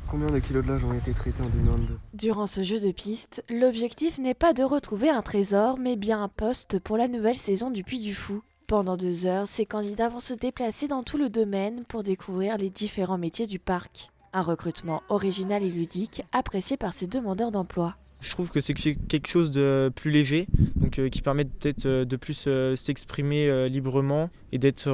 Combien de kilos de linge ont été traités en 2022? Durant ce jeu de piste, l'objectif n'est pas de retrouver un trésor, mais bien un poste pour la nouvelle saison du Puy du Fou. Pendant 2 heures, ces candidats vont se déplacer dans tout le domaine pour découvrir les différents métiers du parc. Un recrutement original et ludique, apprécié par ces demandeurs d'emploi. Je trouve que c'est quelque chose de plus léger, donc qui permet peut-être de plus s'exprimer librement et d'être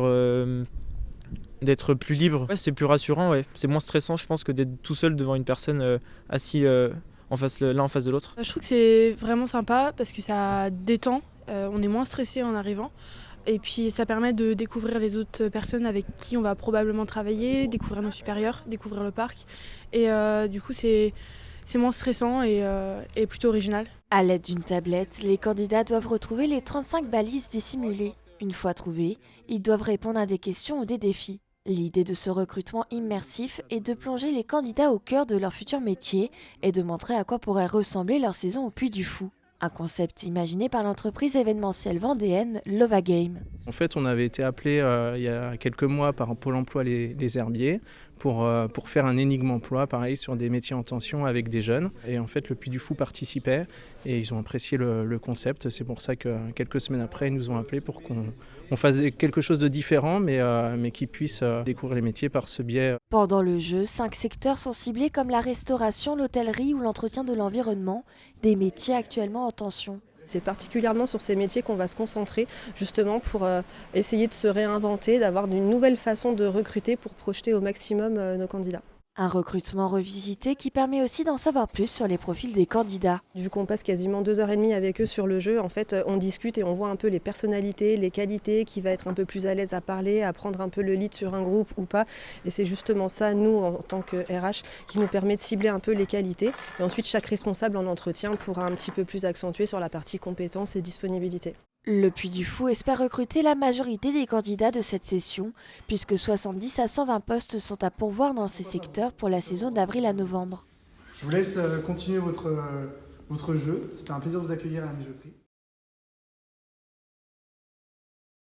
plus libre. Ouais, c'est plus rassurant, ouais. C'est moins stressant, je pense, que d'être tout seul devant une personne assis l'un en face de l'autre. Je trouve que c'est vraiment sympa parce que ça détend, on est moins stressé en arrivant. Et puis ça permet de découvrir les autres personnes avec qui on va probablement travailler, découvrir nos supérieurs, découvrir le parc. Et du coup c'est moins stressant et plutôt original. À l'aide d'une tablette, les candidats doivent retrouver les 35 balises dissimulées. Une fois trouvées, ils doivent répondre à des questions ou des défis. L'idée de ce recrutement immersif est de plonger les candidats au cœur de leur futur métier et de montrer à quoi pourrait ressembler leur saison au Puy du Fou. Un concept imaginé par l'entreprise événementielle vendéenne Lova Game. En fait, on avait été appelé il y a quelques mois par Pôle emploi les Herbiers pour faire un énigme emploi, pareil, sur des métiers en tension avec des jeunes. Et en fait, le Puy du Fou participait et ils ont apprécié le concept. C'est pour ça que quelques semaines après, ils nous ont appelés pour qu'on fasse quelque chose de différent, mais qu'ils puissent découvrir les métiers par ce biais. Pendant le jeu, 5 secteurs sont ciblés comme la restauration, l'hôtellerie ou l'entretien de l'environnement, des métiers actuellement en tension. C'est particulièrement sur ces métiers qu'on va se concentrer justement pour essayer de se réinventer, d'avoir une nouvelle façon de recruter pour projeter au maximum nos candidats. Un recrutement revisité qui permet aussi d'en savoir plus sur les profils des candidats. Vu qu'on passe quasiment 2 heures et demie avec eux sur le jeu, en fait, on discute et on voit un peu les personnalités, les qualités, qui va être un peu plus à l'aise à parler, à prendre un peu le lead sur un groupe ou pas. Et c'est justement ça, nous, en tant que RH, qui nous permet de cibler un peu les qualités. Et ensuite, chaque responsable en entretien pourra un petit peu plus accentuer sur la partie compétences et disponibilité. Le Puy du Fou espère recruter la majorité des candidats de cette session, puisque 70 à 120 postes sont à pourvoir dans ces secteurs pour la saison d'avril à novembre. Je vous laisse continuer votre jeu. C'était un plaisir de vous accueillir à la Mijoterie.